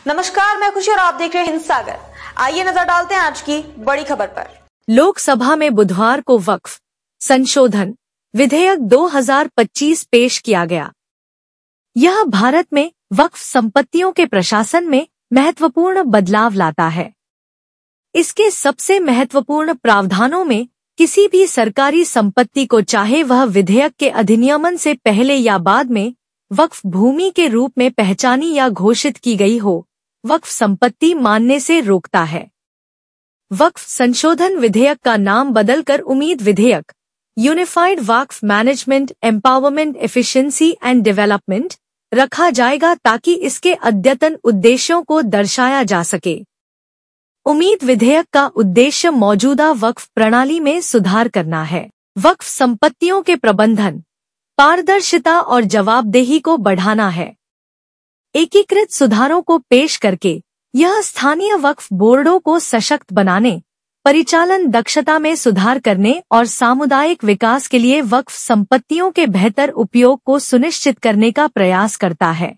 नमस्कार, मैं खुशी और आप देख रहे हैं हिंद सागर। आइए नजर डालते हैं आज की बड़ी खबर पर। लोकसभा में बुधवार को वक्फ संशोधन विधेयक 2025 पेश किया गया। यह भारत में वक्फ संपत्तियों के प्रशासन में महत्वपूर्ण बदलाव लाता है। इसके सबसे महत्वपूर्ण प्रावधानों में किसी भी सरकारी संपत्ति को, चाहे वह विधेयक के अधिनियमन से पहले या बाद में वक्फ भूमि के रूप में पहचानी या घोषित की गई हो, वक्फ संपत्ति मानने से रोकता है। वक्फ संशोधन विधेयक का नाम बदलकर उम्मीद विधेयक unified Waqf management empowerment efficiency and development रखा जाएगा ताकि इसके अद्यतन उद्देश्यों को दर्शाया जा सके। उम्मीद विधेयक का उद्देश्य मौजूदा वक्फ प्रणाली में सुधार करना है। वक्फ संपत्तियों के प्रबंधन, पारदर्शिता और जवाबदेही को बढ़ाना है। एकीकृत सुधारों को पेश करके यह स्थानीय वक्फ बोर्डों को सशक्त बनाने, परिचालन दक्षता में सुधार करने और सामुदायिक विकास के लिए वक्फ संपत्तियों के बेहतर उपयोग को सुनिश्चित करने का प्रयास करता है।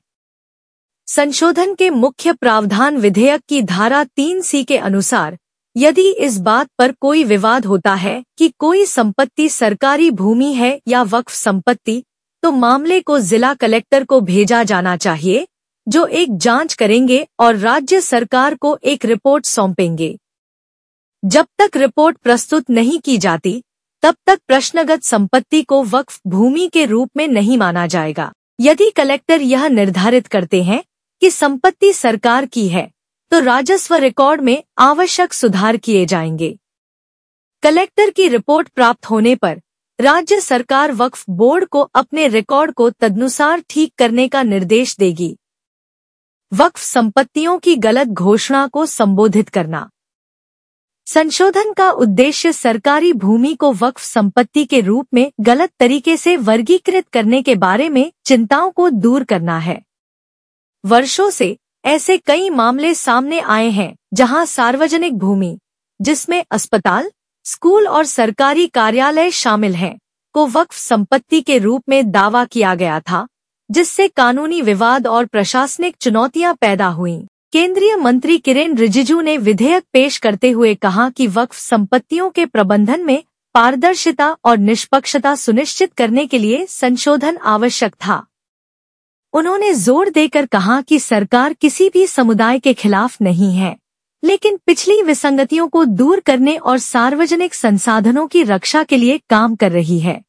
संशोधन के मुख्य प्रावधान विधेयक की धारा 3C के अनुसार, यदि इस बात पर कोई विवाद होता है कि कोई संपत्ति सरकारी भूमि है या वक्फ संपत्ति, तो मामले को जिला कलेक्टर को भेजा जाना चाहिए, जो एक जांच करेंगे और राज्य सरकार को एक रिपोर्ट सौंपेंगे। जब तक रिपोर्ट प्रस्तुत नहीं की जाती, तब तक प्रश्नगत संपत्ति को वक्फ भूमि के रूप में नहीं माना जाएगा। यदि कलेक्टर यह निर्धारित करते हैं कि संपत्ति सरकार की है, तो राजस्व रिकॉर्ड में आवश्यक सुधार किए जाएंगे। कलेक्टर की रिपोर्ट प्राप्त होने पर राज्य सरकार वक्फ बोर्ड को अपने रिकॉर्ड को तदनुसार ठीक करने का निर्देश देगी। वक्फ संपत्तियों की गलत घोषणा को संबोधित करना। संशोधन का उद्देश्य सरकारी भूमि को वक्फ संपत्ति के रूप में गलत तरीके से वर्गीकृत करने के बारे में चिंताओं को दूर करना है। वर्षों से ऐसे कई मामले सामने आए हैं जहां सार्वजनिक भूमि, जिसमें अस्पताल, स्कूल और सरकारी कार्यालय शामिल हैं, को वक्फ संपत्ति के रूप में दावा किया गया था, जिससे कानूनी विवाद और प्रशासनिक चुनौतियां पैदा हुईं। केंद्रीय मंत्री किरेन रिजिजू ने विधेयक पेश करते हुए कहा कि वक्फ संपत्तियों के प्रबंधन में पारदर्शिता और निष्पक्षता सुनिश्चित करने के लिए संशोधन आवश्यक था। उन्होंने जोर देकर कहा कि सरकार किसी भी समुदाय के खिलाफ नहीं है, लेकिन पिछली विसंगतियों को दूर करने और सार्वजनिक संसाधनों की रक्षा के लिए काम कर रही है।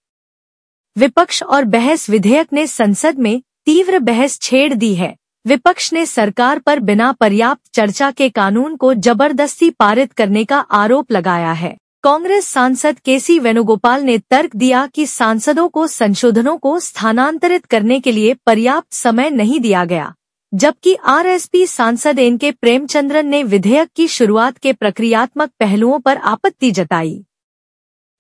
विपक्ष और बहस विधेयक ने संसद में तीव्र बहस छेड़ दी है। विपक्ष ने सरकार पर बिना पर्याप्त चर्चा के कानून को जबरदस्ती पारित करने का आरोप लगाया है। कांग्रेस सांसद केसी वेणुगोपाल ने तर्क दिया कि सांसदों को संशोधनों को स्थानांतरित करने के लिए पर्याप्त समय नहीं दिया गया, जबकि आरएसपी सांसद एन.के. प्रेमचंद्रन ने विधेयक की शुरुआत के प्रक्रियात्मक पहलुओं पर आपत्ति जताई।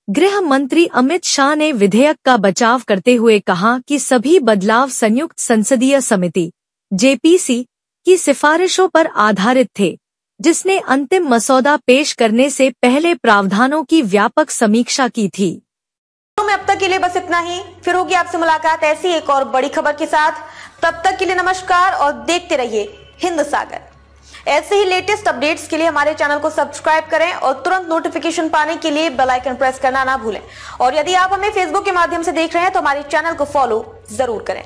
गृह मंत्री अमित शाह ने विधेयक का बचाव करते हुए कहा कि सभी बदलाव संयुक्त संसदीय समिति (जेपीसी) की सिफारिशों पर आधारित थे, जिसने अंतिम मसौदा पेश करने से पहले प्रावधानों की व्यापक समीक्षा की थी। में अब तक के लिए बस इतना ही। फिर होगी आपसे मुलाकात ऐसी एक और बड़ी खबर के साथ। तब तक के लिए नमस्कार और देखते रहिए हिंद सागर। ऐसे ही लेटेस्ट अपडेट्स के लिए हमारे चैनल को सब्सक्राइब करें और तुरंत नोटिफिकेशन पाने के लिए बेल आइकन प्रेस करना ना भूलें। और यदि आप हमें फेसबुक के माध्यम से देख रहे हैं तो हमारे चैनल को फॉलो जरूर करें।